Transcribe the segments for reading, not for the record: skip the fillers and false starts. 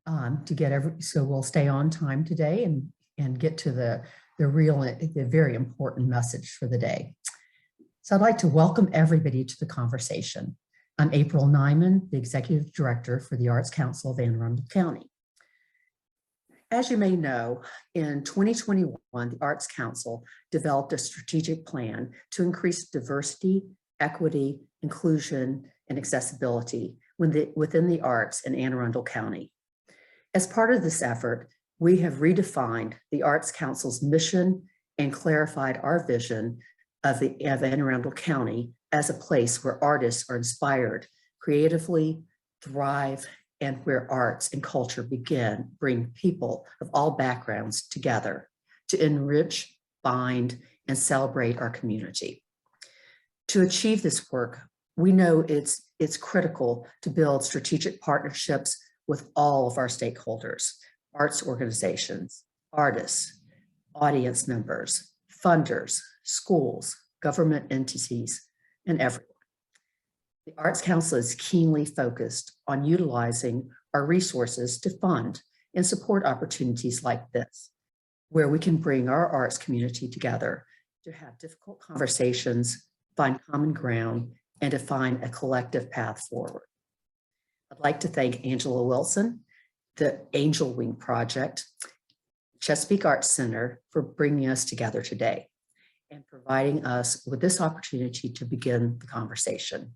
to get so we'll stay on time today and get to the very important message for the day. So I'd like to welcome everybody to the conversation. I'm April Nyman, the Executive Director for the Arts Council of Anne Arundel County. As you may know, in 2021, the Arts Council developed a strategic plan to increase diversity, equity, inclusion, and accessibility within the arts in Anne Arundel County. As part of this effort, we have redefined the Arts Council's mission and clarified our vision of Anne Arundel County as a place where artists are inspired, creatively thrive, and where arts and culture bring people of all backgrounds together to enrich, bind, and celebrate our community. To achieve this work, we know it's critical to build strategic partnerships with all of our stakeholders, arts organizations, artists, audience members, funders, schools, government entities, and everyone. The Arts Council is keenly focused on utilizing our resources to fund and support opportunities like this, where we can bring our arts community together to have difficult conversations, find common ground, and to find a collective path forward. I'd like to thank Angela Wilson, the Angel Wing Project, Chesapeake Arts Center for bringing us together today and providing us with this opportunity to begin the conversation.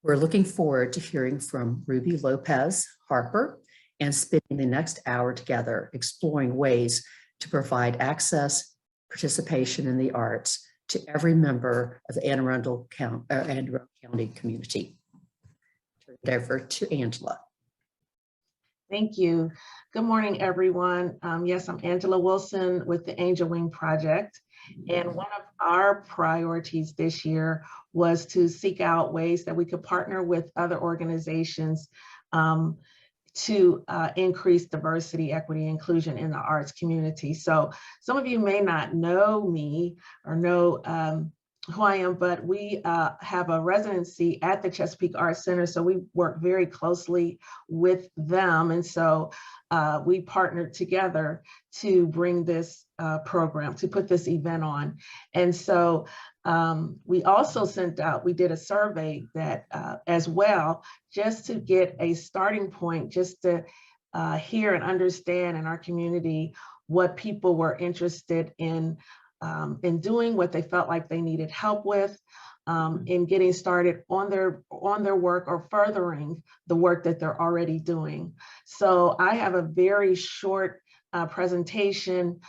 We're looking forward to hearing from Ruby Lopez Harper and spending the next hour together exploring ways to provide access, participation in the arts to every member of the Anne Arundel County community. Turn it over to Angela. Thank you. Good morning, everyone. Yes, I'm Angela Wilson with the Angel Wing Project. And one of our priorities this year was to seek out ways that we could partner with other organizations to increase diversity, equity, inclusion in the arts community. So some of you may not know me or know who I am, but we have a residency at the Chesapeake Arts Center, so we work very closely with them. And so we partnered together to bring this program, to put this event on. And so we also we did a survey that as well, just to get a starting point, just to hear and understand in our community what people were interested in doing, what they felt like they needed help with, in getting started on their work or furthering the work that they're already doing. So I have a very short presentation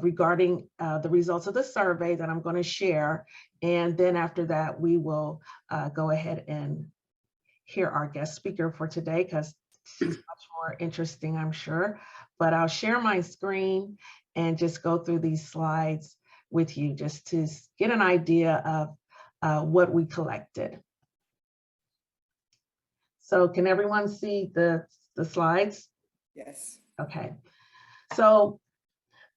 regarding the results of the survey that I'm going to share. And then after that, we will go ahead and hear our guest speaker for today, because she's much more interesting, I'm sure. But I'll share my screen and just go through these slides with you just to get an idea of what we collected. So can everyone see the slides? Yes. Okay. So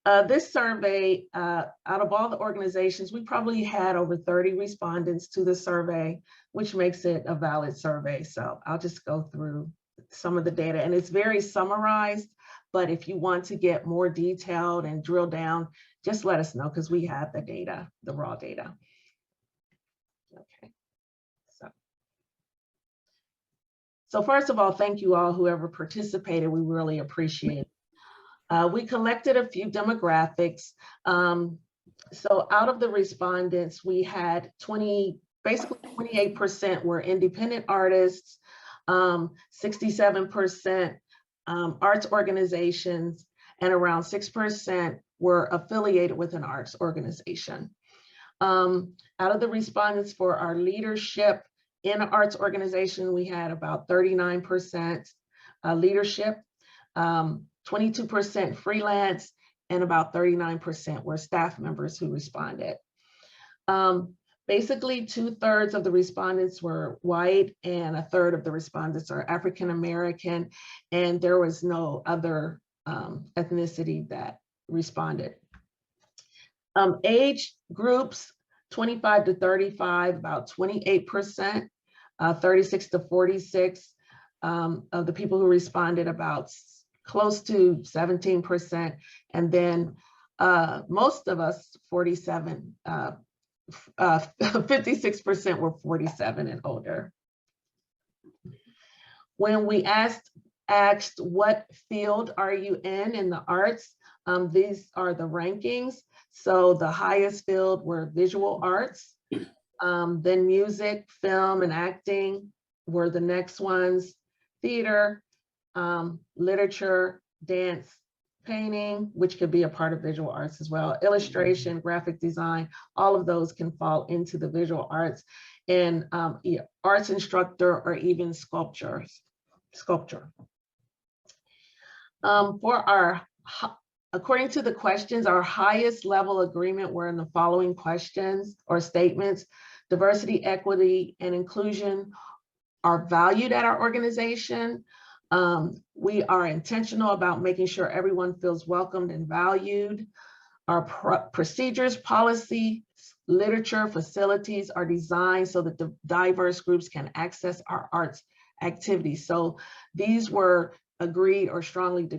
this survey, out of all the organizations, we probably had over 30 respondents to the survey, which makes it a valid survey. So I'll just go through some of the data, and it's very summarized, but if you want to get more detailed and drill down, just let us know, because we have the data, the raw data. Okay, so first of all, thank you all, whoever participated, we really appreciate it. We collected a few demographics. So out of the respondents, we had basically 28% were independent artists, 67% arts organizations, and around 6% were affiliated with an arts organization. Out of the respondents for our leadership in an arts organization, we had about 39% leadership, 22% freelance, and about 39% were staff members who responded. Basically, 2/3 of the respondents were white and 1/3 of the respondents are African American, and there was no other ethnicity that responded. Age groups, 25 to 35, about 28%, 36 to 46, of the people who responded, about close to 17%. And then most of us, 56% were 47 and older. When we asked what field are you in the arts, these are the rankings. So the highest field were visual arts, then music, film, and acting were the next ones. Theater, literature, dance, painting, which could be a part of visual arts as well, illustration, graphic design, all of those can fall into the visual arts, and arts instructor, or even sculpture. According to the questions, our highest level agreement were in the following questions or statements. Diversity, equity, and inclusion are valued at our organization. We are intentional about making sure everyone feels welcomed and valued. Our procedures, policies, literature, facilities are designed so that the diverse groups can access our arts activities. So these were agreed or strongly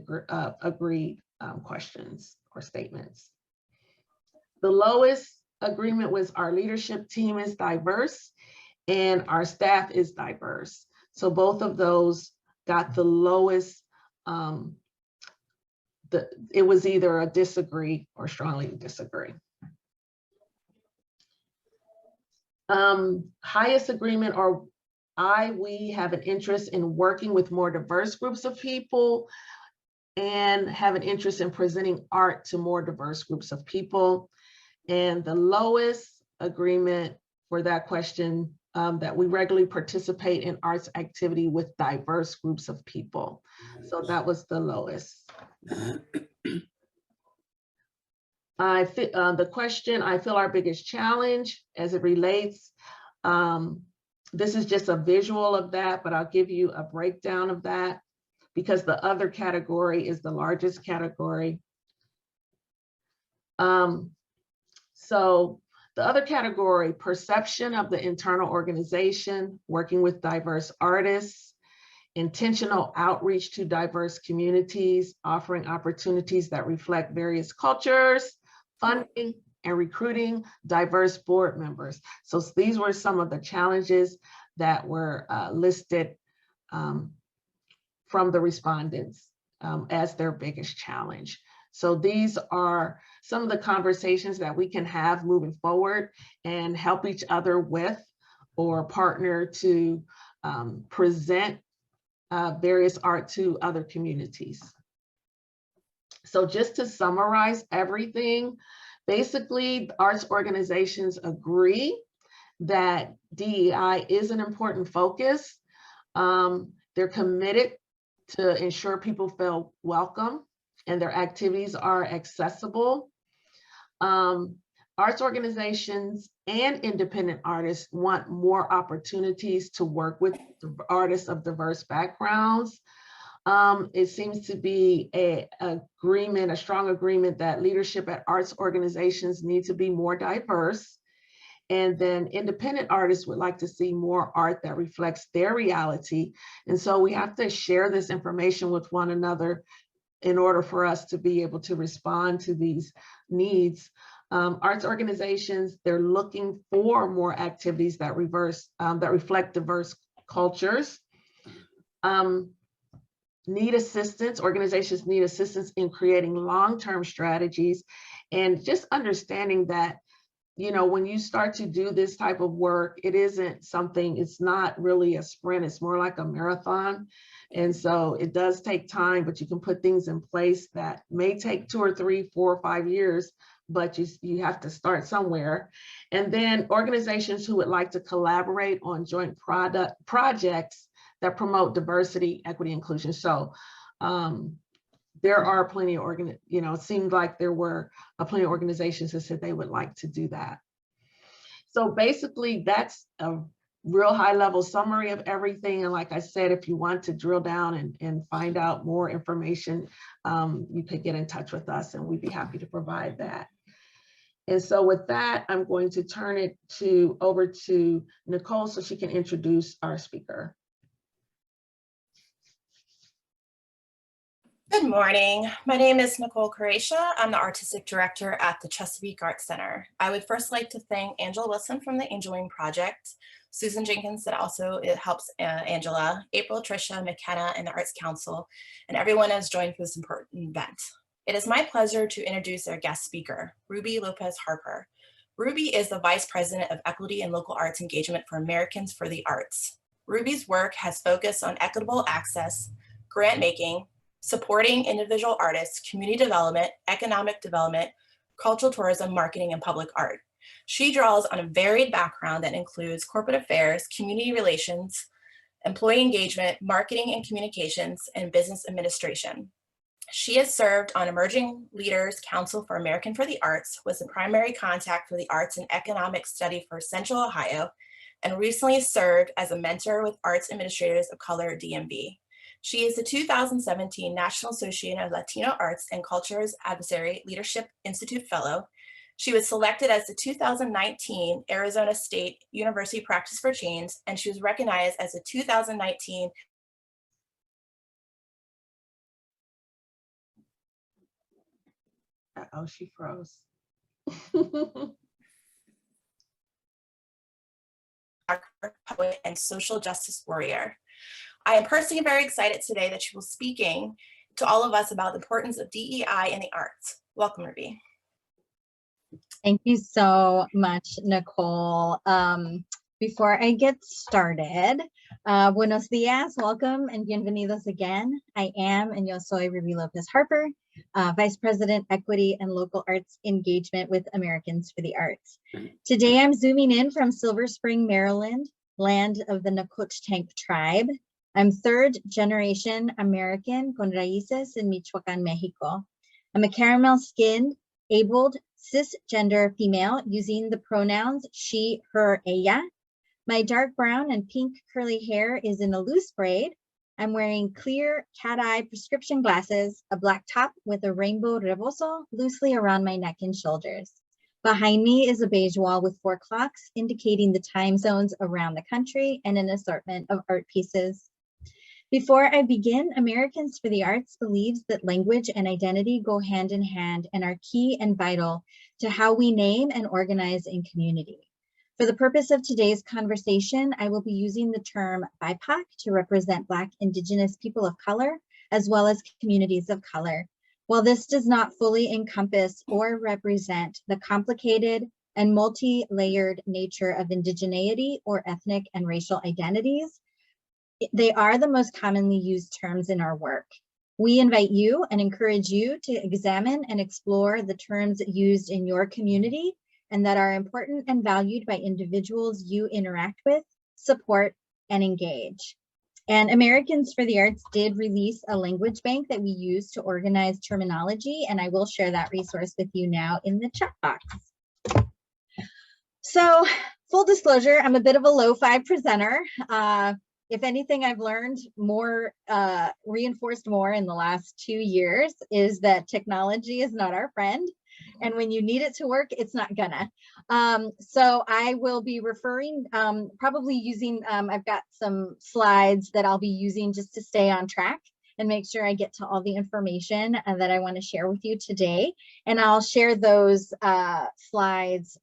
agreed questions or statements. The lowest agreement was our leadership team is diverse and our staff is diverse. So both of those got the lowest. It was either a disagree or strongly disagree. Highest agreement, or we have an interest in working with more diverse groups of people and have an interest in presenting art to more diverse groups of people. And the lowest agreement for that question, that we regularly participate in arts activity with diverse groups of people. So that was the lowest. The question, I feel our biggest challenge as it relates, this is just a visual of that, but I'll give you a breakdown of that because the other category is the largest category. So the other category, perception of the internal organization, working with diverse artists, intentional outreach to diverse communities, offering opportunities that reflect various cultures, funding and recruiting diverse board members. So these were some of the challenges that were listed from the respondents as their biggest challenge. So these are some of the conversations that we can have moving forward and help each other with, or partner to present various art to other communities. So just to summarize everything, basically arts organizations agree that DEI is an important focus. They're committed to ensure people feel welcome and their activities are accessible. Arts organizations and independent artists want more opportunities to work with artists of diverse backgrounds. It seems to be a strong agreement that leadership at arts organizations need to be more diverse. And then independent artists would like to see more art that reflects their reality. And so we have to share this information with one another in order for us to be able to respond to these needs. Arts organizations, they're looking for more activities that reflect diverse cultures. Organizations need assistance in creating long-term strategies, and just understanding that, you know, when you start to do this type of work, it's not really a sprint, it's more like a marathon. And so it does take time, but you can put things in place that may take 2 or 3, 4 or 5 years, but you have to start somewhere. And then organizations who would like to collaborate on joint projects that promote diversity, equity, inclusion. So there are plenty of it seemed like there were plenty of organizations that said they would like to do that. So basically that's a real high level summary of everything. And like I said, if you want to drill down and find out more information, you could get in touch with us and we'd be happy to provide that. And so with that, I'm going to turn it over to Nicole so she can introduce our speaker. Good morning. My name is Nicole Coratia. I'm the Artistic Director at the Chesapeake Arts Center. I would first like to thank Angela Wilson from the Angel Wing Project, Susan Jenkins that also helps Angela, April, Tricia, McKenna, and the Arts Council, and everyone has joined for this important event. It is my pleasure to introduce our guest speaker, Ruby Lopez Harper. Ruby is the Vice President of Equity and Local Arts Engagement for Americans for the Arts. Ruby's work has focused on equitable access, grant making, supporting individual artists, community development, economic development, cultural tourism, marketing, and public art. She draws on a varied background that includes corporate affairs, community relations, employee engagement, marketing and communications, and business administration. She has served on Emerging Leaders Council for American for the Arts, was the primary contact for the arts and economic study for Central Ohio, and recently served as a mentor with Arts Administrators of Color DMV. She is the 2017 National Association of Latino Arts and Cultures Advisory Leadership Institute Fellow. She was selected as the 2019 Arizona State University Practice for Change, and she was recognized as the 2019 Uh-oh, she froze. poet and social justice warrior. I am personally very excited today that she will be speaking to all of us about the importance of DEI in the arts. Welcome, Ruby. Thank you so much, Nicole. Before I get started, buenos dias, welcome and bienvenidos again. I am, and yo soy Ruby Lopez Harper, Vice President, Equity and Local Arts Engagement with Americans for the Arts. Today, I'm zooming in from Silver Spring, Maryland, land of the Nacotchtank tribe. I'm third generation American con raíces in Michoacán, Mexico. I'm a caramel-skinned, abled, cisgender female using the pronouns she, her, ella. My dark brown and pink curly hair is in a loose braid. I'm wearing clear cat-eye prescription glasses, a black top with a rainbow rebozo loosely around my neck and shoulders. Behind me is a beige wall with 4 clocks indicating the time zones around the country and an assortment of art pieces. Before I begin, Americans for the Arts believes that language and identity go hand in hand and are key and vital to how we name and organize in community. For the purpose of today's conversation, I will be using the term BIPOC to represent Black, Indigenous people of color, as well as communities of color. While this does not fully encompass or represent the complicated and multi-layered nature of indigeneity or ethnic and racial identities, they are the most commonly used terms in our work. We invite you and encourage you to examine and explore the terms used in your community and that are important and valued by individuals you interact with, support, and engage. And Americans for the Arts did release a language bank that we use to organize terminology, and I will share that resource with you now in the chat box. So, full disclosure, I'm a bit of a lo-fi presenter. If anything, I've learned more, reinforced more in the last 2 years is that technology is not our friend. And when you need it to work, it's not gonna. So I will be referring, probably using, I've got some slides that I'll be using just to stay on track and make sure I get to all the information that I wanna share with you today. And I'll share those slides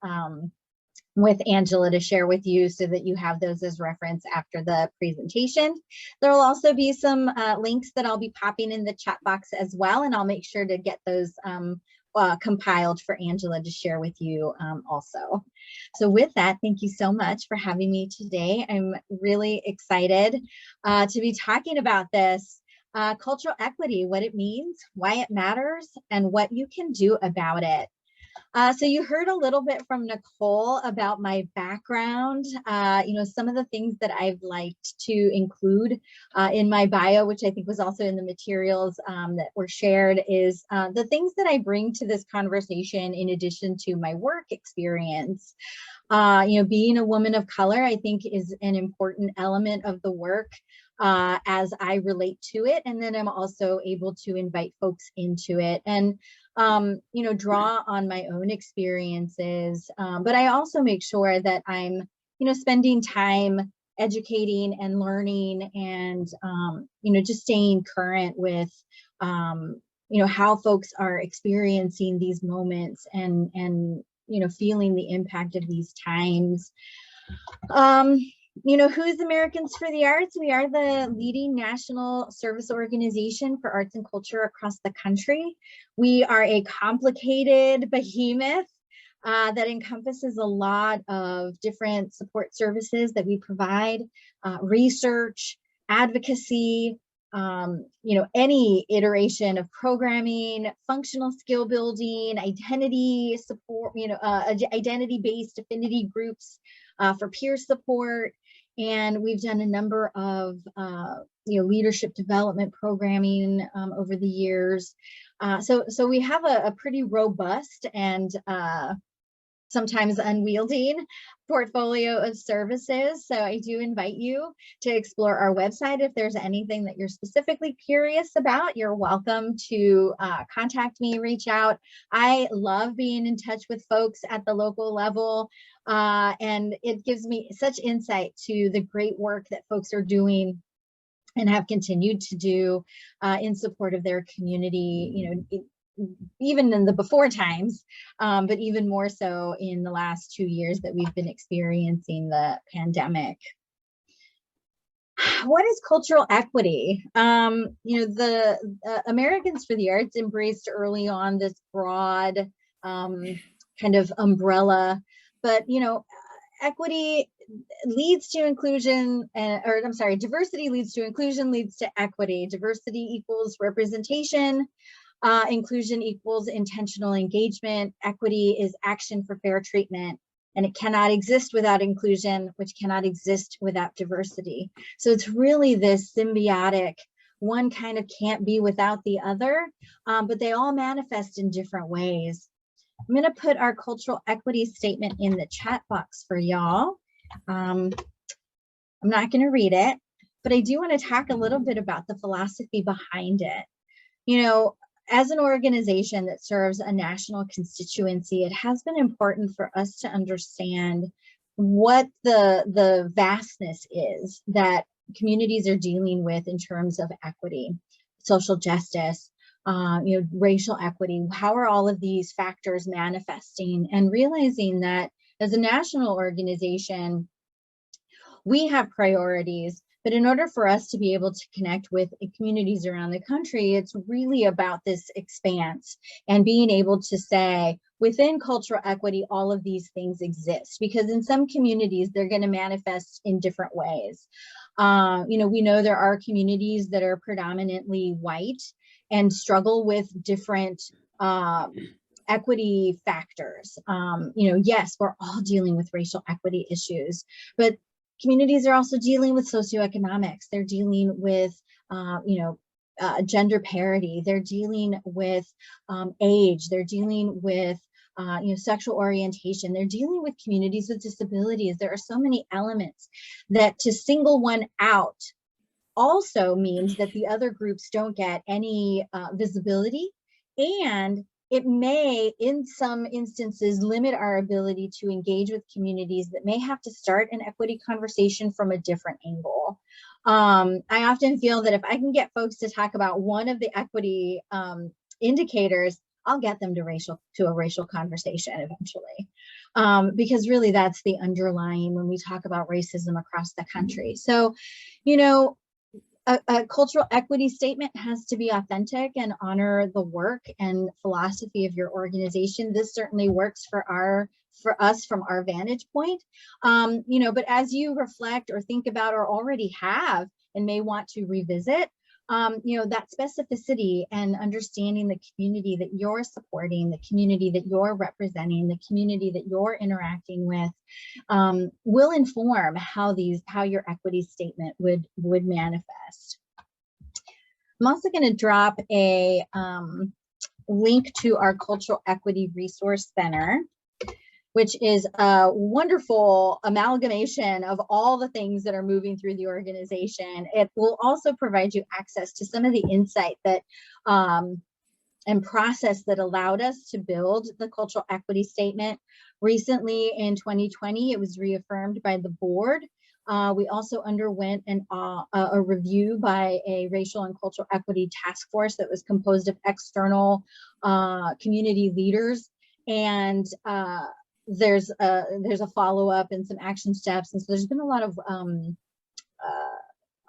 with Angela to share with you so that you have those as reference after the presentation. There will also be some links that I'll be popping in the chat box as well, and I'll make sure to get those compiled for Angela to share with you also. So with that, thank you so much for having me today. I'm really excited to be talking about this. Cultural equity, what it means, why it matters, and what you can do about it. So you heard a little bit from Nicole about my background, some of the things that I've liked to include in my bio, which I think was also in the materials that were shared, is the things that I bring to this conversation in addition to my work experience. Being a woman of color, I think, is an important element of the work as I relate to it. And then I'm also able to invite folks into it and, draw on my own experiences. But I also make sure that I'm, spending time educating and learning and, just staying current with how folks are experiencing these moments and feeling the impact of these times. Who's Americans for the Arts? We are the leading national service organization for arts and culture across the country. We are a complicated behemoth that encompasses a lot of different support services that we provide, research, advocacy, any iteration of programming, functional skill building, identity support, identity-based affinity groups for peer support. And we've done a number of, leadership development programming over the years. So we have a pretty robust and sometimes unwieldy portfolio of services. So I do invite you to explore our website. If there's anything that you're specifically curious about, you're welcome to contact me, reach out. I love being in touch with folks at the local level. And it gives me such insight to the great work that folks are doing and have continued to do in support of their community, even in the before times, but even more so in the last 2 years that we've been experiencing the pandemic. What is cultural equity? The Americans for the Arts embraced early on this broad kind of umbrella, but equity leads to inclusion, diversity leads to inclusion, leads to equity. Diversity equals representation. Inclusion equals intentional engagement. Equity is action for fair treatment, and it cannot exist without inclusion, which cannot exist without diversity. So it's really this symbiotic, one kind of can't be without the other, but they all manifest in different ways. I'm going to put our cultural equity statement in the chat box for y'all. I'm not going to read it, but I do want to talk a little bit about the philosophy behind it. As an organization that serves a national constituency, it has been important for us to understand what the vastness is that communities are dealing with in terms of equity, social justice, racial equity. How are all of these factors manifesting? And realizing that as a national organization, we have priorities. But in order for us to be able to connect with communities around the country, it's really about this expanse and being able to say within cultural equity, all of these things exist, because in some communities, they're going to manifest in different ways. We know there are communities that are predominantly white and struggle with different equity factors. Yes, we're all dealing with racial equity issues, but communities are also dealing with socioeconomics. They're dealing with, gender parity. They're dealing with age. They're dealing with, sexual orientation. They're dealing with communities with disabilities. There are so many elements that to single one out also means that the other groups don't get any visibility, and it may, in some instances, limit our ability to engage with communities that may have to start an equity conversation from a different angle. I often feel that if I can get folks to talk about one of the equity indicators, I'll get them to a racial conversation eventually, because really that's the underlying when we talk about racism across the country. So, a cultural equity statement has to be authentic and honor the work and philosophy of your organization. This certainly works for us from our vantage point. But as you reflect or think about or already have and may want to revisit, that specificity and understanding the community that you're supporting, the community that you're representing, the community that you're interacting with, will inform how your equity statement would manifest. I'm also going to drop a link to our Cultural Equity Resource Center, which is a wonderful amalgamation of all the things that are moving through the organization. It will also provide you access to some of the insight that and process that allowed us to build the cultural equity statement. Recently in 2020, it was reaffirmed by the board We also underwent a review by a racial and cultural equity task force that was composed of external community leaders. And there's a follow-up and some action steps. And so there's been a lot of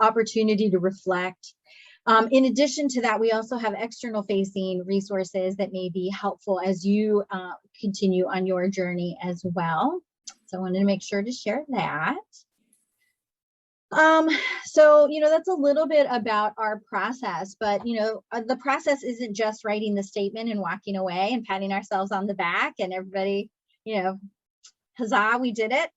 opportunity to reflect. In addition to that, we also have external facing resources that may be helpful as you continue on your journey as well. So I wanted to make sure to share that. So, that's a little bit about our process, but, the process isn't just writing the statement and walking away and patting ourselves on the back and everybody, huzzah, we did it.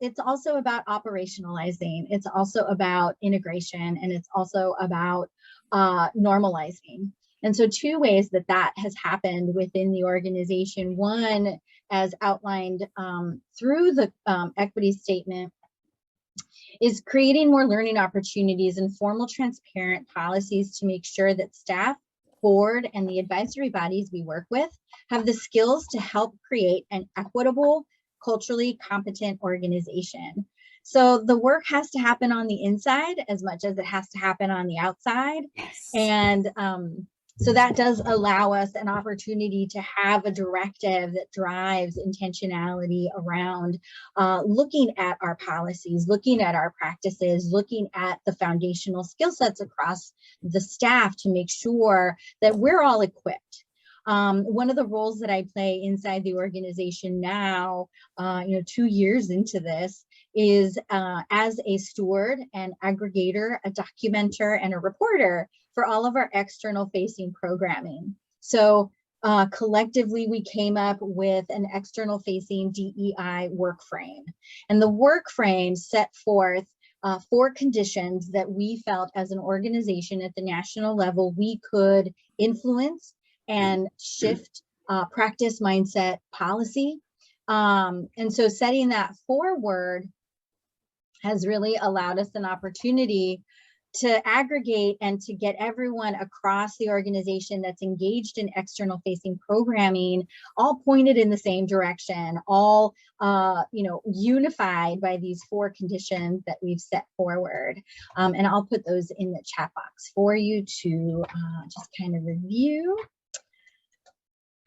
It's also about operationalizing. It's also about integration, and it's also about normalizing. And so 2 ways that has happened within the organization. One, as outlined through the equity statement, is creating more learning opportunities and formal, transparent policies to make sure that staff, board, and the advisory bodies we work with have the skills to help create an equitable, culturally competent organization. So the work has to happen on the inside as much as it has to happen on the outside. Yes. And so that does allow us an opportunity to have a directive that drives intentionality around looking at our policies, looking at our practices, looking at the foundational skill sets across the staff to make sure that we're all equipped. One of the roles that I play inside the organization now, 2 years into this, is as a steward, an aggregator, a documenter, and a reporter for all of our external facing programming. So collectively, we came up with an external facing DEI work frame. And the work frame set forth 4 conditions that we felt as an organization at the national level we could influence and shift practice, mindset, policy. And so setting that forward has really allowed us an opportunity to aggregate and to get everyone across the organization that's engaged in external facing programming, all pointed in the same direction, all unified by these 4 conditions that we've set forward. And I'll put those in the chat box for you to just kind of review.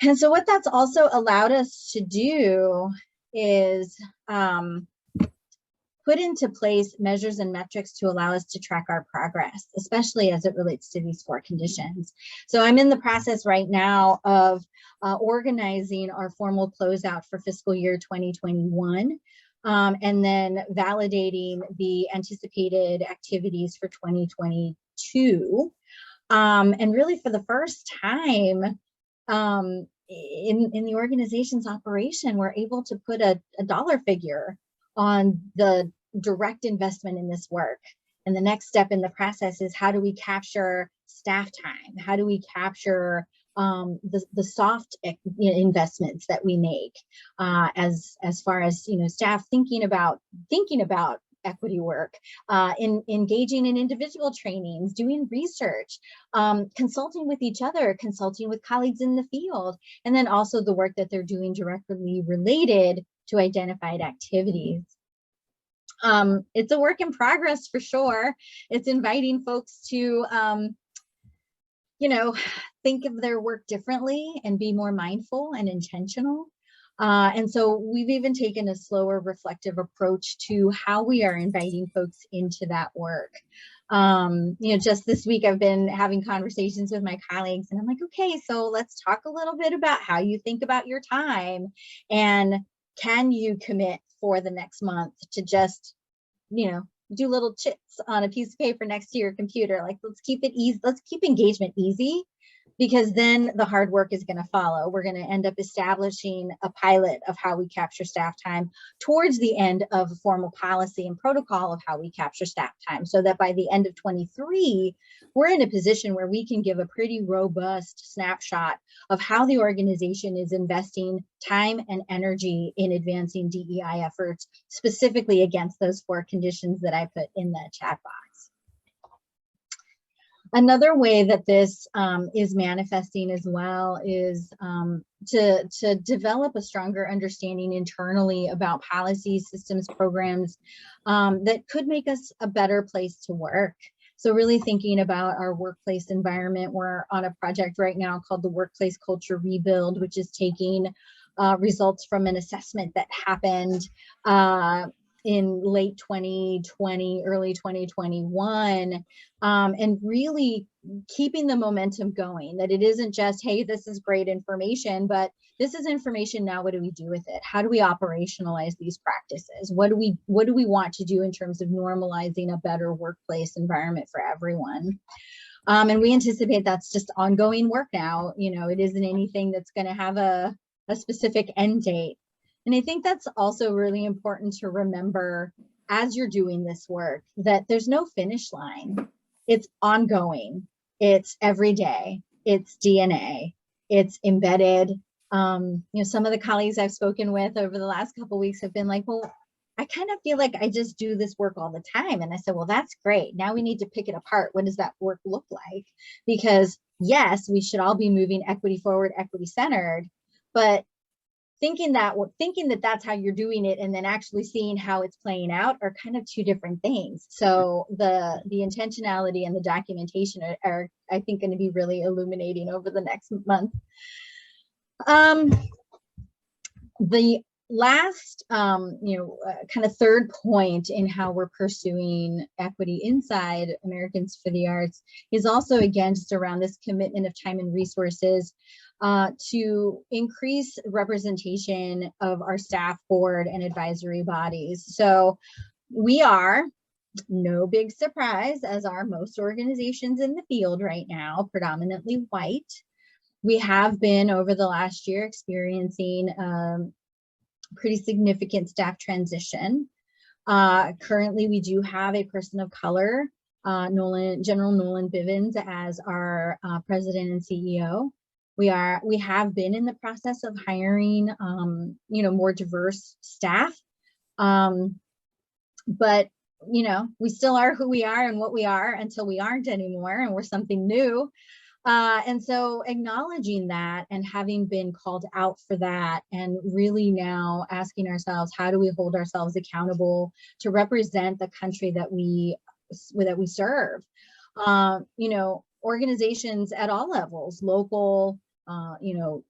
And so what that's also allowed us to do is put into place measures and metrics to allow us to track our progress, especially as it relates to these 4 conditions. So I'm in the process right now of organizing our formal closeout for fiscal year 2021, and then validating the anticipated activities for 2022. And really for the first time in the organization's operation, we're able to put a dollar figure on the direct investment in this work. And the next step in the process is, how do we capture staff time? How do we capture the soft investments that we make as far as staff thinking about equity work, engaging in individual trainings, doing research, consulting with each other, consulting with colleagues in the field, and then also the work that they're doing directly related to identified activities. It's a work in progress for sure. It's inviting folks to, think of their work differently and be more mindful and intentional. And so we've even taken a slower, reflective approach to how we are inviting folks into that work. Just this week, I've been having conversations with my colleagues, and I'm like, okay, so let's talk a little bit about how you think about your time, and can you commit for the next month to just, do little chits on a piece of paper next to your computer. Like, let's keep it easy. Let's keep engagement easy, because then the hard work is going to follow. We're going to end up establishing a pilot of how we capture staff time towards the end of a formal policy and protocol of how we capture staff time, so that by the end of 23, we're in a position where we can give a pretty robust snapshot of how the organization is investing time and energy in advancing DEI efforts, specifically against those 4 conditions that I put in the chat box. Another way that this is manifesting as well is to develop a stronger understanding internally about policies, systems, programs that could make us a better place to work. So really thinking about our workplace environment. We're on a project right now called the Workplace Culture Rebuild, which is taking results from an assessment that happened in late 2020, early 2021, and really keeping the momentum going, that it isn't just, hey, this is great information, but this is information. Now, what do we do with it? How do we operationalize these practices? What do we want to do in terms of normalizing a better workplace environment for everyone? And we anticipate that's just ongoing work now. You know, it isn't anything that's going to have a specific end date. And I think that's also really important to remember as you're doing this work, that there's no finish line. It's ongoing. It's every day. It's DNA. It's embedded. You know, some of the colleagues I've spoken with over the last couple of weeks have been like, well, I kind of feel like I just do this work all the time. And I said, well, that's great. Now we need to pick it apart. What does that work look like? Because yes, we should all be moving equity forward, equity centered, but thinking that that's how you're doing it and then actually seeing how it's playing out are kind of two different things. So the intentionality and the documentation are I think, going to be really illuminating over the next month. The last, kind of third point in how we're pursuing equity inside Americans for the Arts is also, again, just around this commitment of time and resources to increase representation of our staff, board, and advisory bodies. So we are, no big surprise, as are most organizations in the field right now, predominantly white. We have been, over the last year, experiencing pretty significant staff transition. Currently, we do have a person of color, General Nolan Bivens, as our president and CEO. We have been in the process of hiring, more diverse staff, but we still are who we are and what we are until we aren't anymore, and we're something new. And so acknowledging that and having been called out for that, and really now asking ourselves, how do we hold ourselves accountable to represent the country that we serve? Organizations at all levels, local,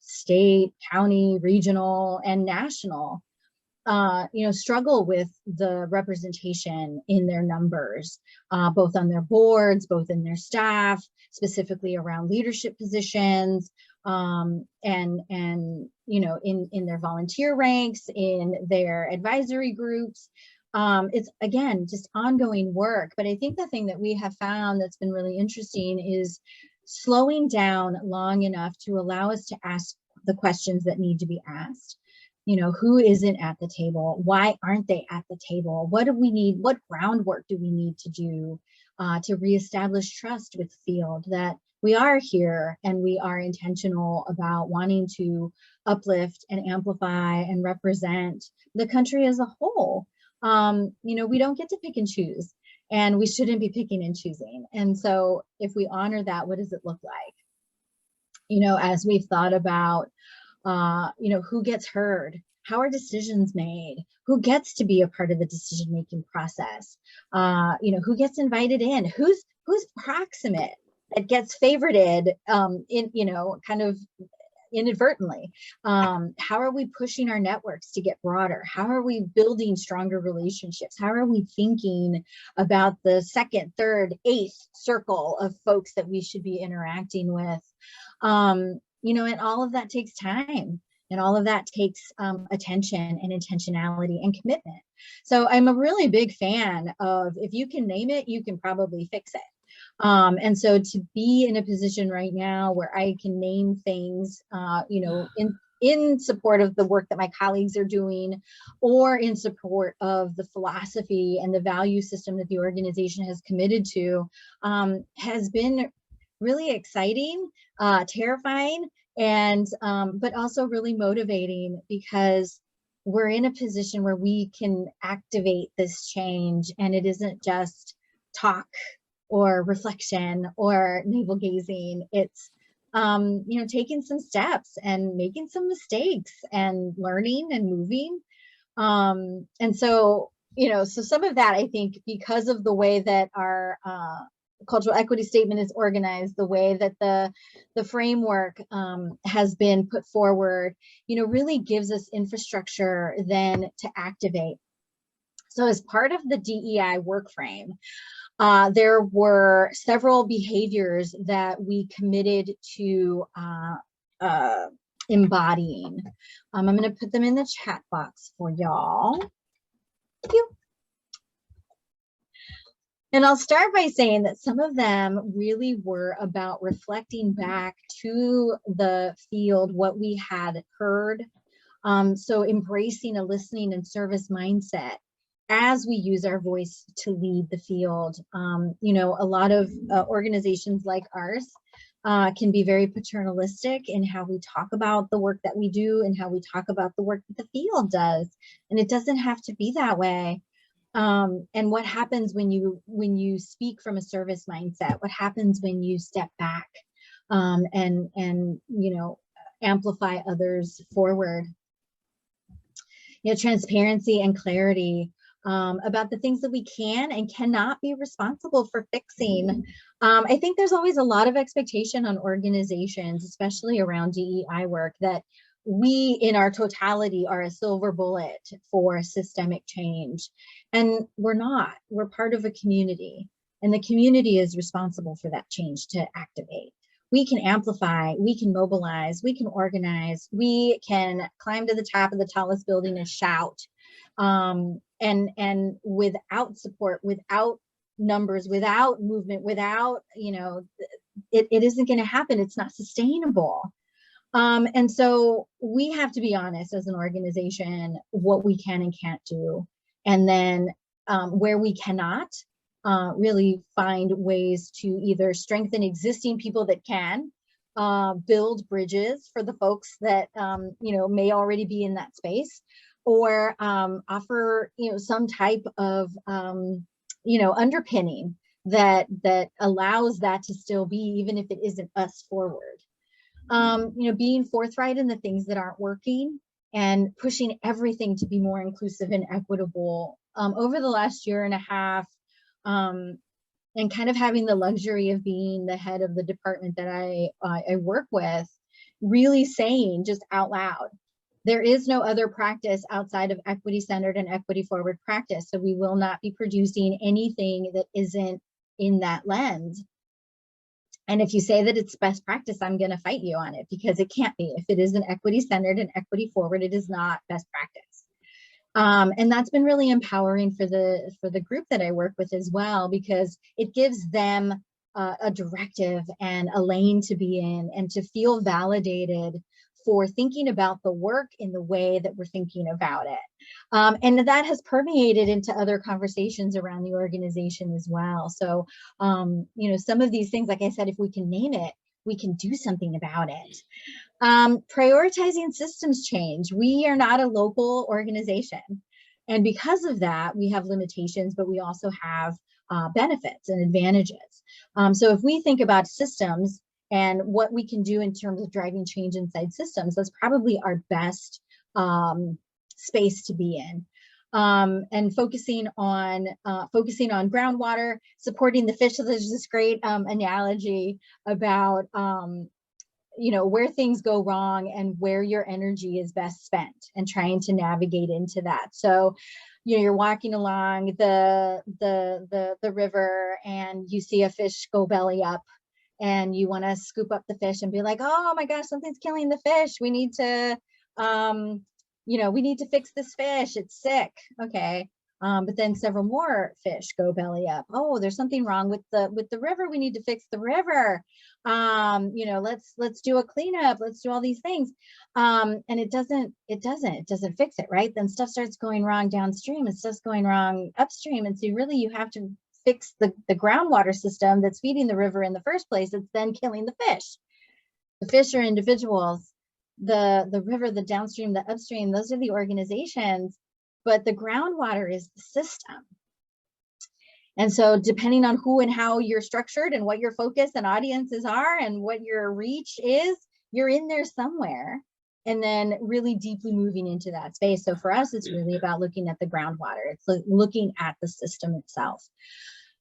state, county, regional, and national, struggle with the representation in their numbers, both on their boards, both in their staff, specifically around leadership positions, and in their volunteer ranks, in their advisory groups. It's, again, just ongoing work. But I think the thing that we have found that's been really interesting is slowing down long enough to allow us to ask the questions that need to be asked. Who isn't at the table? Why aren't they at the table? What do we need? What groundwork do we need to do to reestablish trust with the field that we are here and we are intentional about wanting to uplift and amplify and represent the country as a whole? We don't get to pick and choose, and we shouldn't be picking and choosing. And so if we honor that, what does it look like? As we've thought about who gets heard, how are decisions made, who gets to be a part of the decision-making process, who gets invited in, who's proximate, that gets favorited kind of inadvertently. How are we pushing our networks to get broader? How are we building stronger relationships? How are we thinking about the second, third, eighth circle of folks that we should be interacting with? And all of that takes time, and all of that takes attention and intentionality and commitment. So I'm a really big fan of, if you can name it, you can probably fix it. And so to be in a position right now where I can name things, in support of the work that my colleagues are doing, or in support of the philosophy and the value system that the organization has committed to, has been really exciting, terrifying, and but also really motivating, because we're in a position where we can activate this change, and it isn't just talk or reflection or navel gazing. It's taking some steps and making some mistakes and learning and moving. And so, so some of that, I think, because of the way that our cultural equity statement is organized, the way that the framework has been put forward, really gives us infrastructure then to activate. So as part of the DEI work frame, there were several behaviors that we committed to embodying. I'm going to put them in the chat box for y'all. Thank you. And I'll start by saying that some of them really were about reflecting back to the field what we had heard. So embracing a listening and service mindset as we use our voice to lead the field. A lot of organizations like ours can be very paternalistic in how we talk about the work that we do and how we talk about the work that the field does. And it doesn't have to be that way. And what happens when you speak from a service mindset? What happens when you step back and amplify others forward? Transparency and clarity about the things that we can and cannot be responsible for fixing. I think there's always a lot of expectation on organizations, especially around DEI work, that we in our totality are a silver bullet for systemic change. And we're not. We're part of a community, and the community is responsible for that change to activate. We can amplify, we can mobilize, we can organize, we can climb to the top of the tallest building and shout. And without support, without numbers, without movement, without, it isn't going to happen. It's not sustainable. And so we have to be honest as an organization, what we can and can't do. And then where we cannot, really find ways to either strengthen existing people that can, build bridges for the folks that, may already be in that space, or offer, some type of, underpinning that allows that to still be, even if it isn't us forward. Being forthright in the things that aren't working and pushing everything to be more inclusive and equitable. Over the last year and a half, and kind of having the luxury of being the head of the department that I work with, really saying just out loud, there is no other practice outside of equity-centered and equity-forward practice. So we will not be producing anything that isn't in that lens. And if you say that it's best practice, I'm going to fight you on it, because it can't be. If it isn't equity-centered and equity-forward, it is not best practice. And that's been really empowering for the group that I work with as well, because it gives them a directive and a lane to be in and to feel validated for thinking about the work in the way that we're thinking about it. And that has permeated into other conversations around the organization as well. So, some of these things, like I said, if we can name it, we can do something about it. Prioritizing systems change. We are not a local organization. And because of that, we have limitations, but we also have benefits and advantages. So if we think about systems and what we can do in terms of driving change inside systems, that's probably our best space to be in. And focusing on groundwater, supporting the fish. So there's this great analogy about where things go wrong and where your energy is best spent, and trying to navigate into that. So you're walking along the river and you see a fish go belly up, and you want to scoop up the fish and be like, oh my gosh, something's killing the fish. We need to, we need to fix this fish. It's sick. Okay. But then several more fish go belly up. Oh, there's something wrong with the river. We need to fix the river. Let's do a cleanup. Let's do all these things. And it doesn't fix it, right? Then stuff starts going wrong downstream and stuff's going wrong upstream. And so really you have to fix the groundwater system that's feeding the river in the first place. It's then killing the fish. The fish are individuals. The river, the downstream, the upstream, those are the organizations, but the groundwater is the system. And so depending on who and how you're structured and what your focus and audiences are and what your reach is, you're in there somewhere. And then really deeply moving into that space. So for us, it's really about looking at the groundwater. It's looking at the system itself.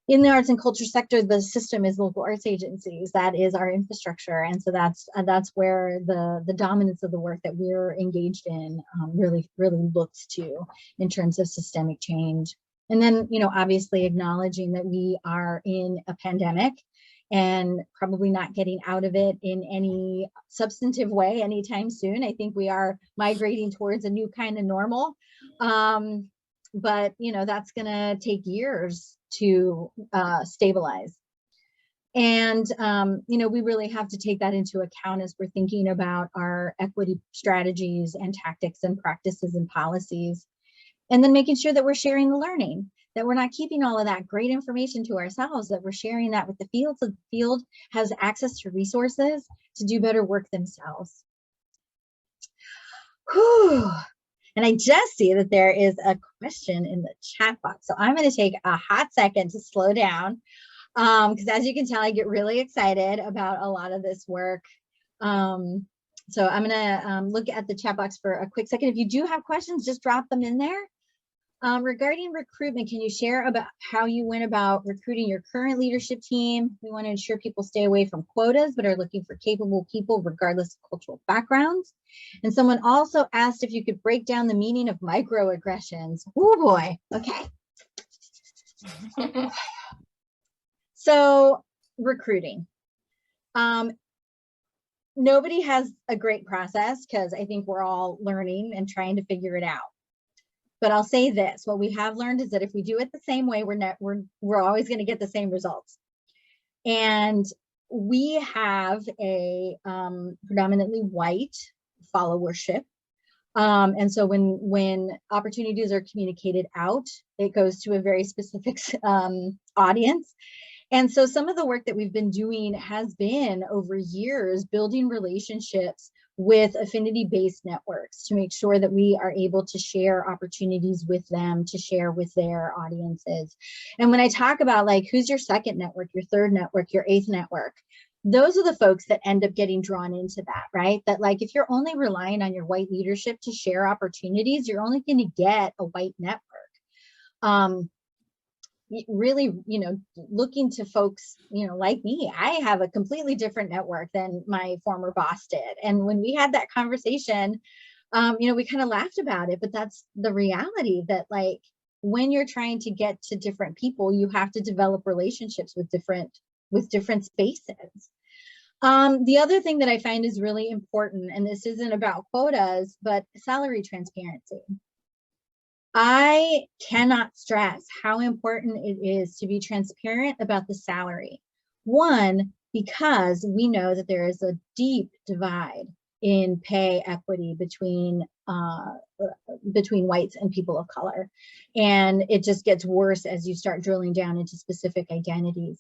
In the arts and culture sector, the system is local arts agencies. That is our infrastructure. And so that's where the dominance of the work that we're engaged in really looks to in terms of systemic change. And then, obviously acknowledging that we are in a pandemic and probably not getting out of it in any substantive way anytime soon. I think we are migrating towards a new kind of normal. But, that's going to take years to stabilize. And, we really have to take that into account as we're thinking about our equity strategies and tactics and practices and policies. And then making sure that we're sharing the learning, that we're not keeping all of that great information to ourselves, that we're sharing that with the field so the field has access to resources to do better work themselves. Whew. And I just see that there is a question in the chat box. So I'm going to take a hot second to slow down because as you can tell, I get really excited about a lot of this work. So I'm going to look at the chat box for a quick second. If you do have questions, just drop them in there. Regarding recruitment, can you share about how you went about recruiting your current leadership team? We want to ensure people stay away from quotas, but are looking for capable people regardless of cultural backgrounds. And someone also asked if you could break down the meaning of microaggressions. Oh boy, okay. So recruiting. Nobody has a great process because I think we're all learning and trying to figure it out. But I'll say this, what we have learned is that if we do it the same way, we're always going to get the same results. And we have a predominantly white followership. And so when opportunities are communicated out, it goes to a very specific audience. And so some of the work that we've been doing has been over years building relationships with affinity-based networks to make sure that we are able to share opportunities with them, to share with their audiences. And when I talk about like, who's your second network, your third network, your eighth network, those are the folks that end up getting drawn into that, right? That like, if you're only relying on your white leadership to share opportunities, you're only going to get a white network. Really, looking to folks, like me, I have a completely different network than my former boss did. And when we had that conversation, we kind of laughed about it, but that's the reality that like, when you're trying to get to different people, you have to develop relationships with different spaces. The other thing that I find is really important, and this isn't about quotas, but salary transparency. I cannot stress how important it is to be transparent about the salary. One, because we know that there is a deep divide in pay equity between whites and people of color. And it just gets worse as you start drilling down into specific identities.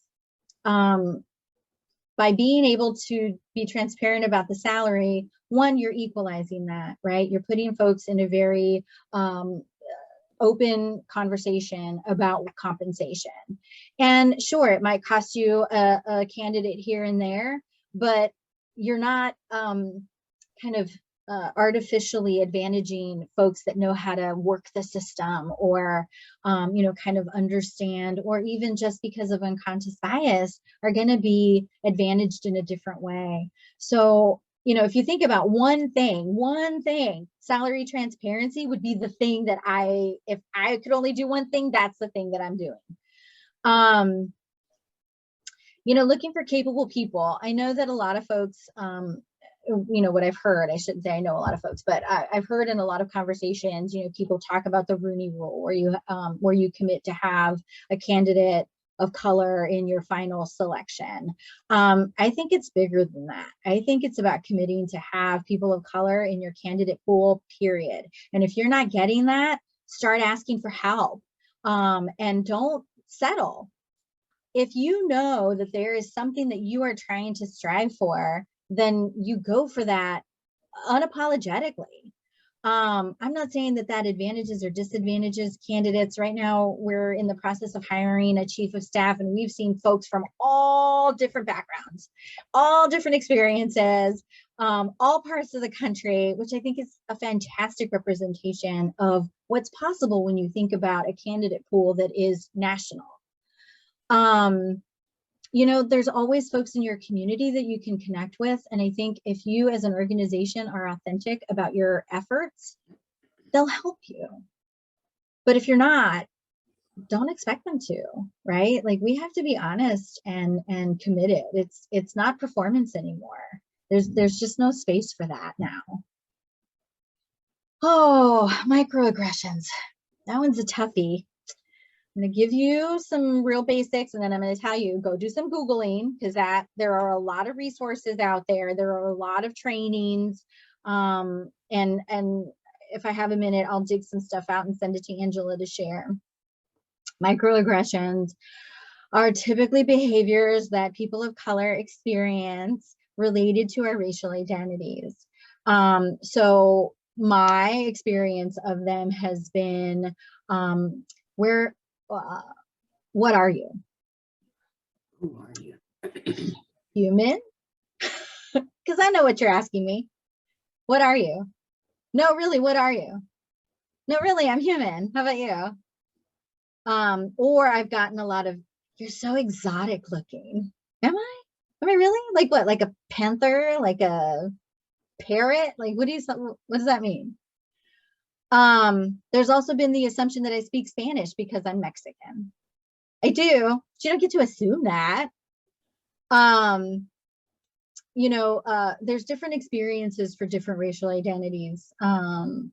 By being able to be transparent about the salary, one, you're equalizing that, right? You're putting folks in a very open conversation about compensation. And sure, it might cost you a candidate here and there, but you're not artificially advantaging folks that know how to work the system or, kind of understand, or even just because of unconscious bias are going to be advantaged in a different way. So, if you think about one thing, salary transparency would be the thing that if I could only do one thing, that's the thing that I'm doing. Looking for capable people. I know that a lot of folks, what I've heard, I shouldn't say I know a lot of folks, but I've heard in a lot of conversations, people talk about the Rooney Rule, where you commit to have a candidate of color in your final selection. I think it's bigger than that. I think it's about committing to have people of color in your candidate pool, period. And if you're not getting that, start asking for help, and don't settle. If you know that there is something that you are trying to strive for, then you go for that unapologetically. I'm not saying that that advantages or disadvantages candidates. Right now, we're in the process of hiring a chief of staff, and we've seen folks from all different backgrounds, all different experiences, all parts of the country, which I think is a fantastic representation of what's possible when you think about a candidate pool that is national. You know, there's always folks in your community that you can connect with. And I think if you as an organization are authentic about your efforts, they'll help you. But if you're not, don't expect them to, right? Like, we have to be honest and committed. It's not performance anymore. There's just no space for that now. Oh, microaggressions. That one's a toughie. I'm going to give you some real basics, and then I'm going to tell you, go do some Googling, because there are a lot of resources out there. There are a lot of trainings. And if I have a minute, I'll dig some stuff out and send it to Angela to share. Microaggressions are typically behaviors that people of color experience related to our racial identities. So my experience of them has been, what are you? Who are you? Human? Because I know what you're asking me. What are you? No, really, what are you? No, really, I'm human. How about you? Or I've gotten a lot of, you're so exotic looking. Am I? Am I really? Like what? Like a panther? Like a parrot? Like what does that mean? There's also been the assumption that I speak Spanish because I'm Mexican. I do. You don't get to assume that. You know, there's different experiences for different racial identities. And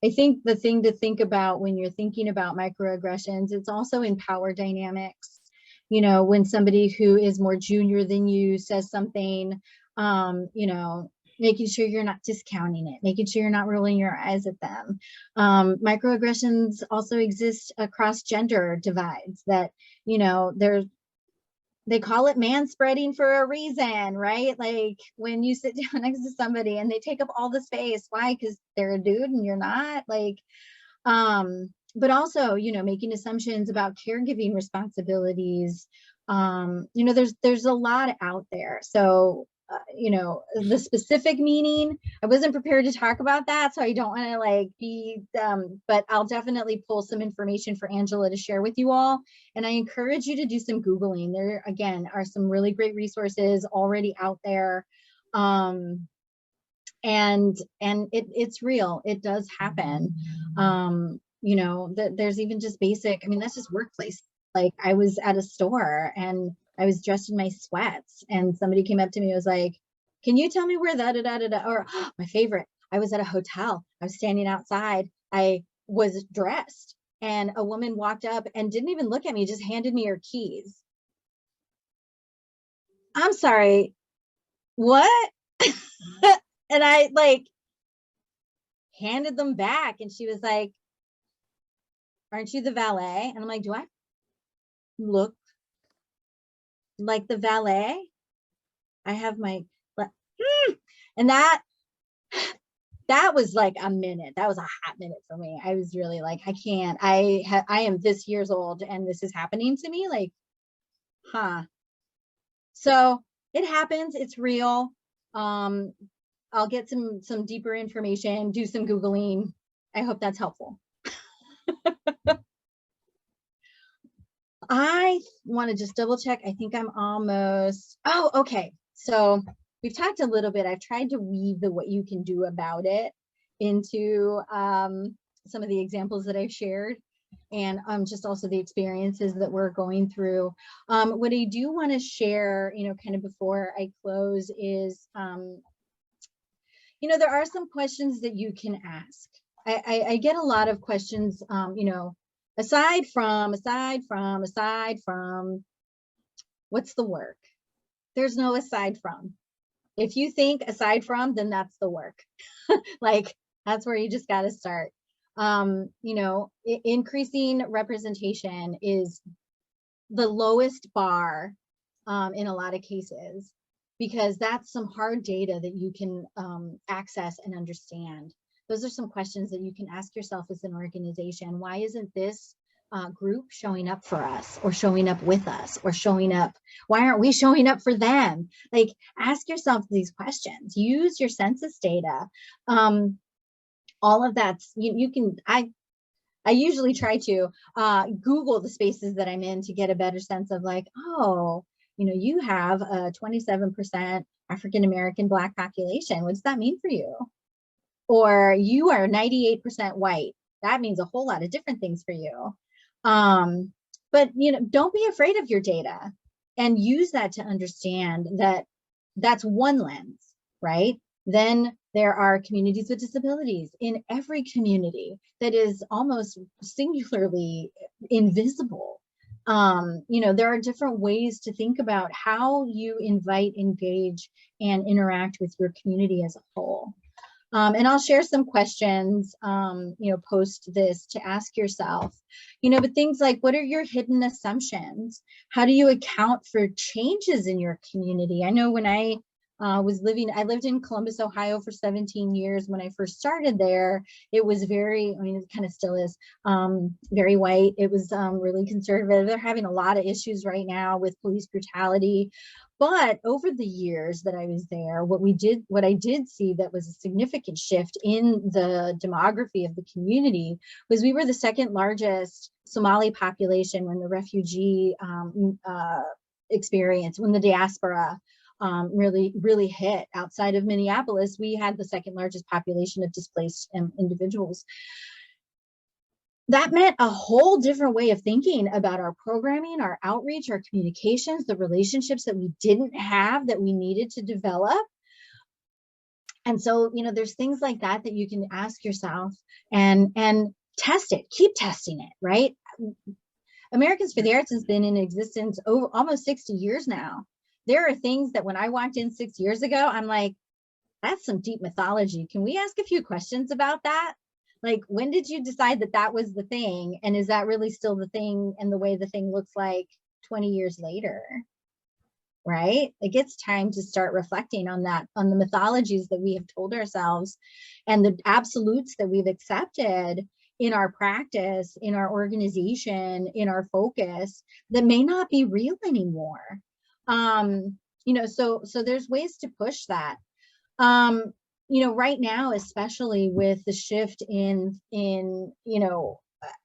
I think the thing to think about when you're thinking about microaggressions, it's also in power dynamics. You know, when somebody who is more junior than you says something, you know, making sure you're not discounting it, making sure you're not rolling your eyes at them. Microaggressions also exist across gender divides that, you know, they call it manspreading for a reason, right? Like when you sit down next to somebody and they take up all the space, why? Because they're a dude and you're not. Like, but also, you know, making assumptions about caregiving responsibilities. You know, there's a lot out there. So, you know, the specific meaning, I wasn't prepared to talk about that, so I don't want to like be, but I'll definitely pull some information for Angela to share with you all. And I encourage you to do some Googling. There, again, are some really great resources already out there. And it's real. It does happen. You know, there's even just basic, I mean, that's just workplace. Like I was at a store and I was dressed in my sweats and somebody came up to me and was like, can you tell me where that, or my favorite, I was at a hotel. I was standing outside. I was dressed and a woman walked up and didn't even look at me, just handed me her keys. I'm sorry, what? And I like handed them back and she was like, aren't you the valet? And I'm like, do I look like the valet? I have my, and that was like a minute. That was a hot minute for me. I was really like, I can't, I am this years old and this is happening to me. Like, huh. So it happens. It's real. I'll get some deeper information, do some Googling. I hope that's helpful. I want to just double check. I think I'm almost, oh, okay. So we've talked a little bit. I've tried to weave the what you can do about it into some of the examples that I've shared and just also the experiences that we're going through. What I do want to share, you know, kind of before I close is, you know, there are some questions that you can ask. I get a lot of questions, you know, aside from, what's the work? There's no aside from. If you think aside from, then that's the work. Like, that's where you just got to start. You know, increasing representation is the lowest bar in a lot of cases, because that's some hard data that you can access and understand. Those are some questions that you can ask yourself as an organization. Why isn't this group showing up for us, or showing up with us, or showing up? Why aren't we showing up for them? Like, ask yourself these questions. Use your census data. All of that's, you can, I usually try to Google the spaces that I'm in to get a better sense of, like, oh, you have a 27% African-American Black population. What does that mean for you? Or you are 98% white. That means a whole lot of different things for you. But don't be afraid of your data, and use that to understand that that's one lens, right? Then there are communities with disabilities in every community that is almost singularly invisible. There are different ways to think about how you invite, engage, and interact with your community as a whole. And I'll share some questions, post this, to ask yourself, but things like, what are your hidden assumptions? How do you account for changes in your community? I know when I lived in Columbus, Ohio for 17 years. When I first started there, it was very, it kind of still is, very white. It was really conservative. They're having a lot of issues right now with police brutality. But over the years that I was there, what I did see that was a significant shift in the demography of the community was we were the second largest Somali population when the refugee experience, when the diaspora really hit. Outside of Minneapolis, we had the second largest population of displaced individuals. That meant a whole different way of thinking about our programming, our outreach, our communications, the relationships that we didn't have that we needed to develop. And so, there's things like that that you can ask yourself and test it, keep testing it, right? Americans for the Arts has been in existence over almost 60 years now. There are things that when I walked in 6 years ago, I'm like, that's some deep mythology. Can we ask a few questions about that? Like, when did you decide that that was the thing? And is that really still the thing, and the way the thing looks like 20 years later, right? Like, it's time to start reflecting on that, on the mythologies that we have told ourselves and the absolutes that we've accepted in our practice, in our organization, in our focus, that may not be real anymore. So there's ways to push that. Right now, especially with the shift in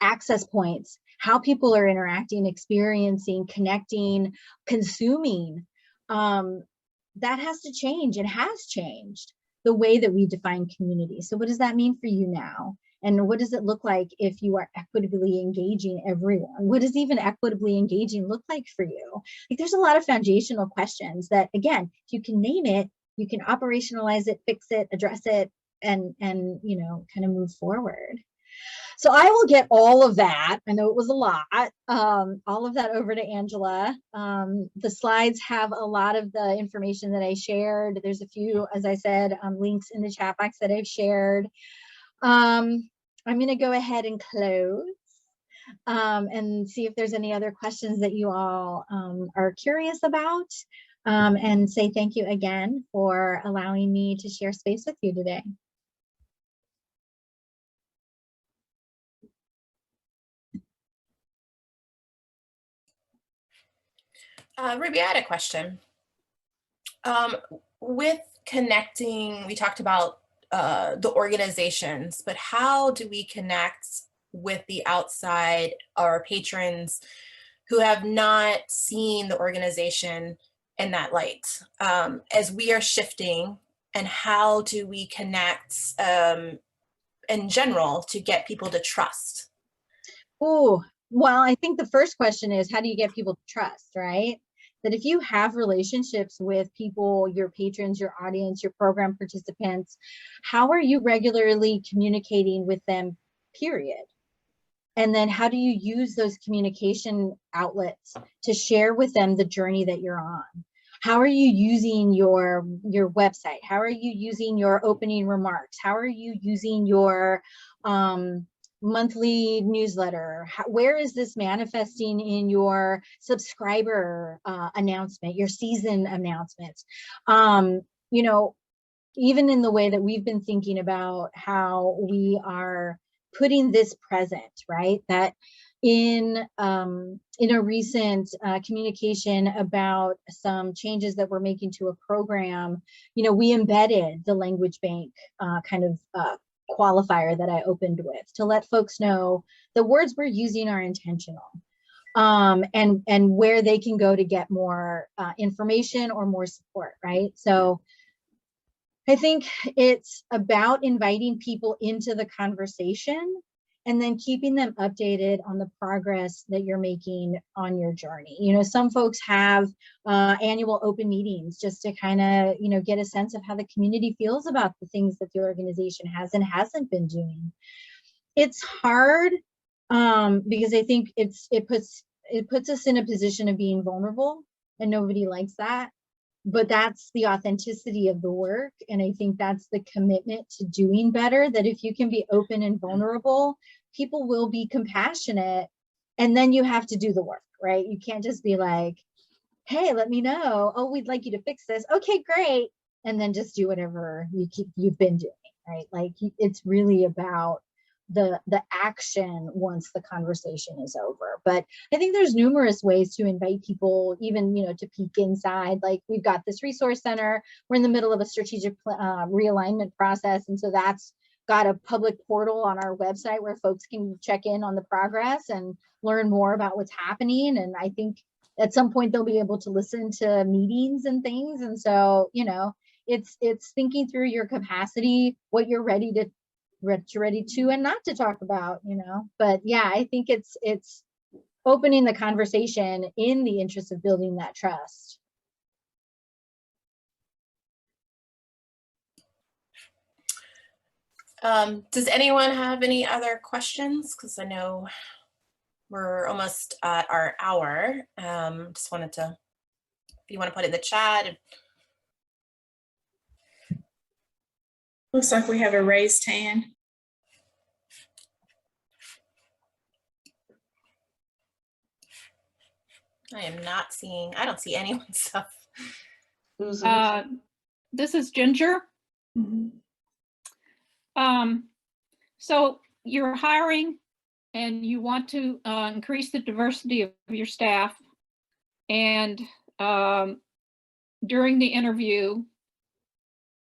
access points, how people are interacting, experiencing, connecting, consuming, that has to change, and has changed the way that we define community. So what does that mean for you now? And what does it look like if you are equitably engaging everyone? What does even equitably engaging look like for you? Like, there's a lot of foundational questions that, again, if you can name it, you can operationalize it, fix it, address it, and kind of move forward. So I will get all of that, I know it was a lot, all of that over to Angela. The slides have a lot of the information that I shared. There's a few, as I said, links in the chat box that I've shared. I'm going to go ahead and close and see if there's any other questions that you all are curious about, and say thank you again for allowing me to share space with you today. Ruby, I had a question. With connecting, we talked about the organizations, but how do we connect with the outside, our patrons who have not seen the organization in that light, as we are shifting, and how do we connect in general to get people to trust? Oh, well, I think the first question is, how do you get people to trust, right? That if you have relationships with people, your patrons, your audience, your program participants, how are you regularly communicating with them, period? And then how do you use those communication outlets to share with them the journey that you're on? How are you using your website? How are you using your opening remarks? How are you using your monthly newsletter? Where is this manifesting in your subscriber announcement, your season announcements? You know, even in the way that we've been thinking about how we are putting this present, right? That in a recent communication about some changes that we're making to a program, you know, we embedded the language bank kind of qualifier that I opened with to let folks know the words we're using are intentional, and where they can go to get more information or more support, right? So I think it's about inviting people into the conversation and then keeping them updated on the progress that you're making on your journey. You know, some folks have annual open meetings just to kind of, you know, get a sense of how the community feels about the things that the organization has and hasn't been doing. It's hard because I think it puts us in a position of being vulnerable, and nobody likes that. But that's the authenticity of the work. And I think that's the commitment to doing better, that if you can be open and vulnerable, people will be compassionate. And then you have to do the work, right? You can't just be like, hey, let me know. Oh, we'd like you to fix this. Okay, great. And then just do whatever you've been doing, right? Like, it's really about the action once the conversation is over. But I think there's numerous ways to invite people, even, you know, to peek inside. Like, we've got this resource center. We're in the middle of a strategic realignment process. And so that's got a public portal on our website where folks can check in on the progress and learn more about what's happening. And I think at some point they'll be able to listen to meetings and things. And so, you know, it's thinking through your capacity, what you're ready to and not to talk about, you know. But yeah, I think it's opening the conversation in the interest of building that trust. Does anyone have any other questions? Because I know we're almost at our hour. Just wanted to, if you want to put it in the chat. Looks like we have a raised hand. I don't see anyone's stuff. This is Ginger. Mhm. So you're hiring and you want to increase the diversity of your staff. And during the interview,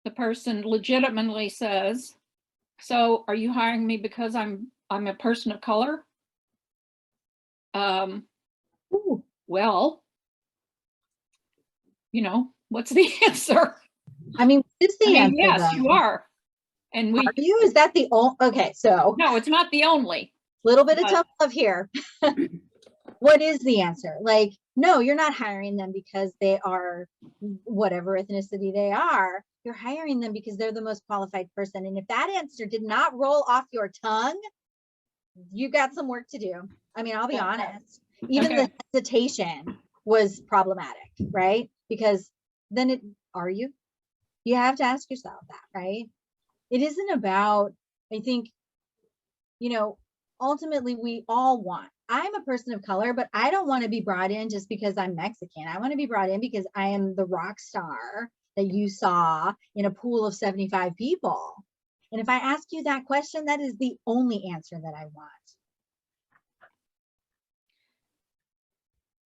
the person legitimately says, so are you hiring me because I'm a person of color? Well, you know, what's the answer? I mean, what's the answer? Yes, though? you are. And Are you? Is that the only? Okay, so no, it's not the only. Little bit of tough love here. What is the answer? Like, no, you're not hiring them because they are whatever ethnicity they are. You're hiring them because they're the most qualified person. And if that answer did not roll off your tongue, you got some work to do. I mean, I'll be honest. Even the hesitation was problematic, right? Because then you have to ask yourself that, right? It isn't about, I think, you know, ultimately we all want, I'm a person of color, but I don't want to be brought in just because I'm Mexican. I want to be brought in because I am the rock star that you saw in a pool of 75 people. And if I ask you that question, that is the only answer that I want.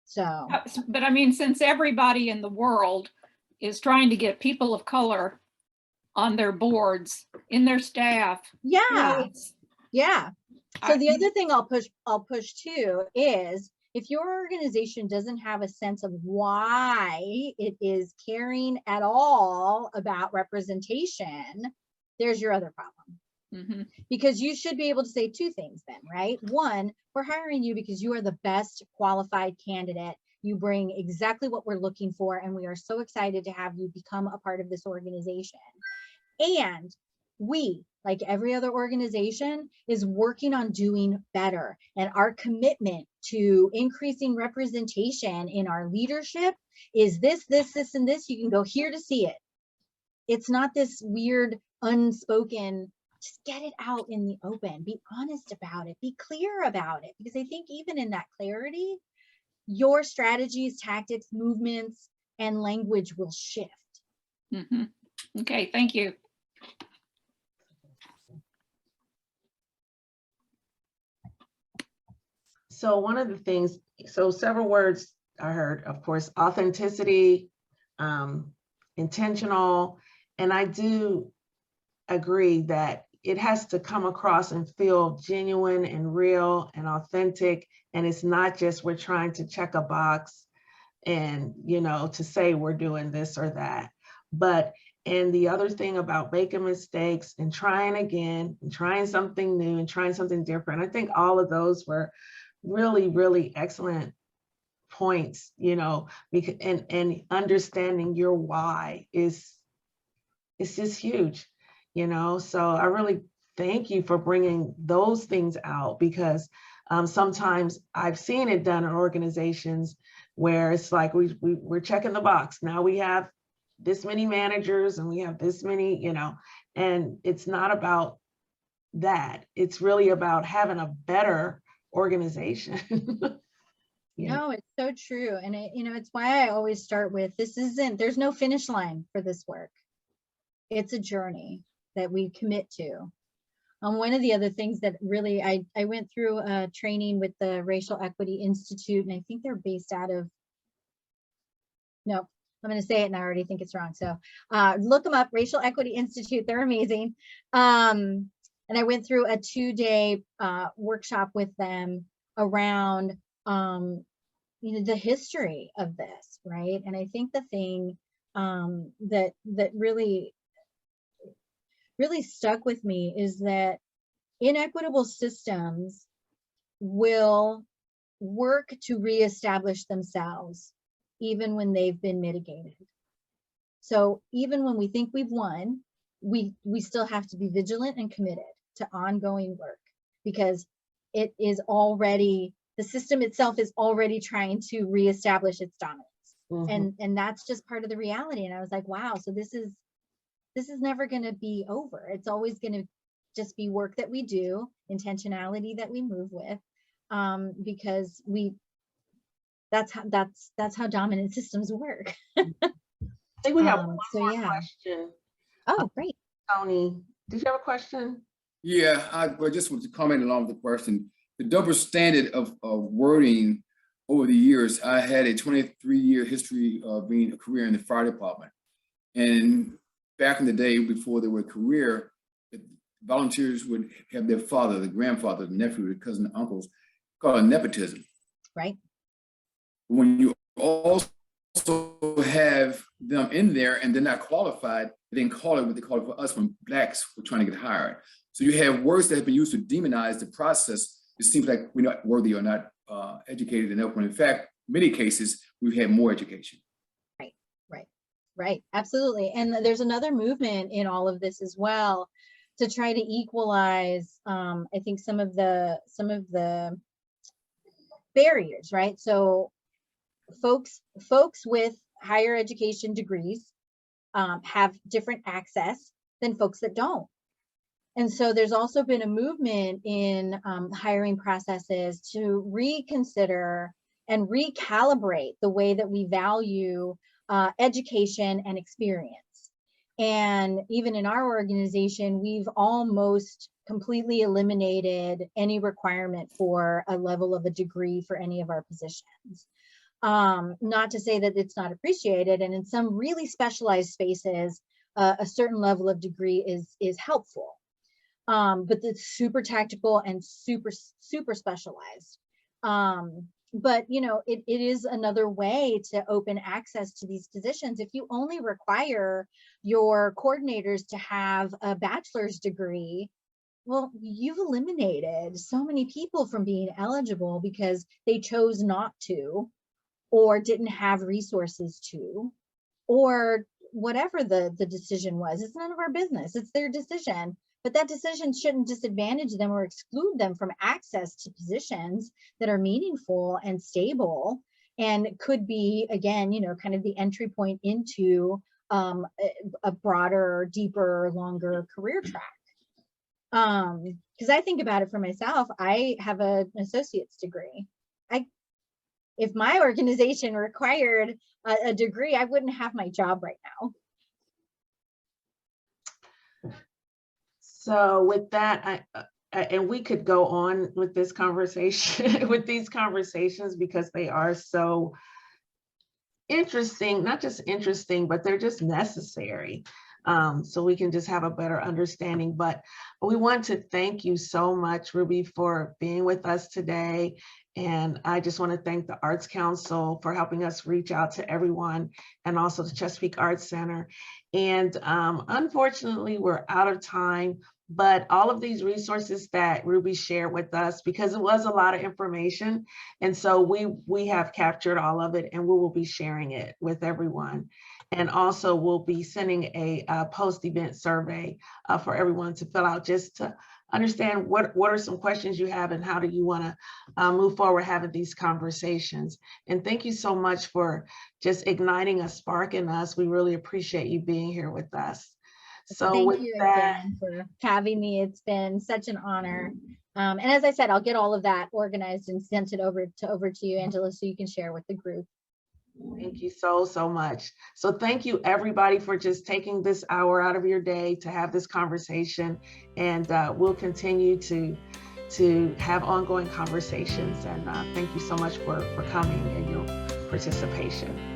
So, but I mean, since everybody in the world is trying to get people of color on their boards, in their staff. Yeah. Yeah. So the other thing I'll push too is, if your organization doesn't have a sense of why it is caring at all about representation, there's your other problem. Mm-hmm. Because you should be able to say two things then, right? One, we're hiring you because you are the best qualified candidate. You bring exactly what we're looking for, and we are so excited to have you become a part of this organization. And we, like every other organization, is working on doing better. And our commitment to increasing representation in our leadership is this, and this. You can go here to see it. It's not this weird unspoken just get it out in the open, be honest about it, be clear about it. Because I think even in that clarity, your strategies, tactics, movements, and language will shift. Mhm. Okay, thank you. So one of the things, so several words I heard, of course, authenticity, intentional, and I do agree that it has to come across and feel genuine and real and authentic. And it's not just we're trying to check a box and, you know, to say we're doing this or that. But, and the other thing about making mistakes and trying again and trying something new and trying something different, I think all of those were really, really excellent points, you know, because, and understanding your why is, it's just huge, you know. So I really thank you for bringing those things out, because sometimes I've seen it done in organizations where it's like we're checking the box. Now we have this many managers and we have this many, you know, and it's not about that. It's really about having a better organization. Yeah. No, it's so true. And you know, it's why I always start with, there's no finish line for this work. It's a journey that we commit to. One of the other things that really, I went through a training with the Racial Equity Institute, and I think they're based out of, no, I'm going to say it and I already think it's wrong. So look them up, Racial Equity Institute. They're amazing. And I went through a 2-day workshop with them around, you know, the history of this, right? And I think the thing that really stuck with me is that inequitable systems will work to reestablish themselves even when they've been mitigated. So even when we think we've won, we still have to be vigilant and committed to ongoing work, because it is already, the system itself is already trying to reestablish its dominance. Mm-hmm. And that's just part of the reality. And I was like, wow, so this is never going to be over. It's always going to just be work that we do, intentionality that we move with, because that's how dominant systems work. I think we have one more yeah. question. Oh, great. Tony, did you have a question? Yeah, I just want to comment along with the question. The double standard of wording over the years, I had a 23-year history of being a career in the fire department. And back in the day, before they were a career, volunteers would have their father, the grandfather, the nephew, the cousin, the uncles, called nepotism. Right. When you also have them in there and they're not qualified, they didn't call it what they call it for us when Blacks were trying to get hired. So you have words that have been used to demonize the process. It seems like we're not worthy or not educated enough, when in fact, many cases, we've had more education. Right, absolutely. And there's another movement in all of this as well to try to equalize, I think, some of the barriers, right? So folks with higher education degrees have different access than folks that don't. And so there's also been a movement in hiring processes to reconsider and recalibrate the way that we value education and experience. And even in our organization, we've almost completely eliminated any requirement for a level of a degree for any of our positions. Not to say that it's not appreciated, and in some really specialized spaces, a certain level of degree is helpful. But it's super tactical and super specialized. But you know, it is another way to open access to these positions. If you only require your coordinators to have a bachelor's degree, well, you've eliminated so many people from being eligible because they chose not to, or didn't have resources to, or whatever the decision was. It's none of our business. It's their decision. But that decision shouldn't disadvantage them or exclude them from access to positions that are meaningful and stable, and could be, again, you know, kind of the entry point into a broader, deeper, longer career track. Because I think about it for myself, I have an associate's degree. If my organization required a degree, I wouldn't have my job right now. So with that, and we could go on with this conversation, with these conversations, because they are so interesting, not just interesting, but they're just necessary. So we can just have a better understanding. But we want to thank you so much, Ruby, for being with us today. And I just want to thank the Arts Council for helping us reach out to everyone, and also the Chesapeake Arts Center. And unfortunately, we're out of time, but all of these resources that Ruby shared with us, because it was a lot of information, and so we have captured all of it, and we will be sharing it with everyone. And also we'll be sending a post-event survey for everyone to fill out, just to understand what are some questions you have and how do you want to move forward having these conversations. And thank you so much for just igniting a spark in us. We really appreciate you being here with us. So thank you again for having me. It's been such an honor. And as I said, I'll get all of that organized and sent it over to you, Angela, so you can share with the group. Thank you so, so much. So thank you everybody for just taking this hour out of your day to have this conversation. And we'll continue to have ongoing conversations. And thank you so much for coming and your participation.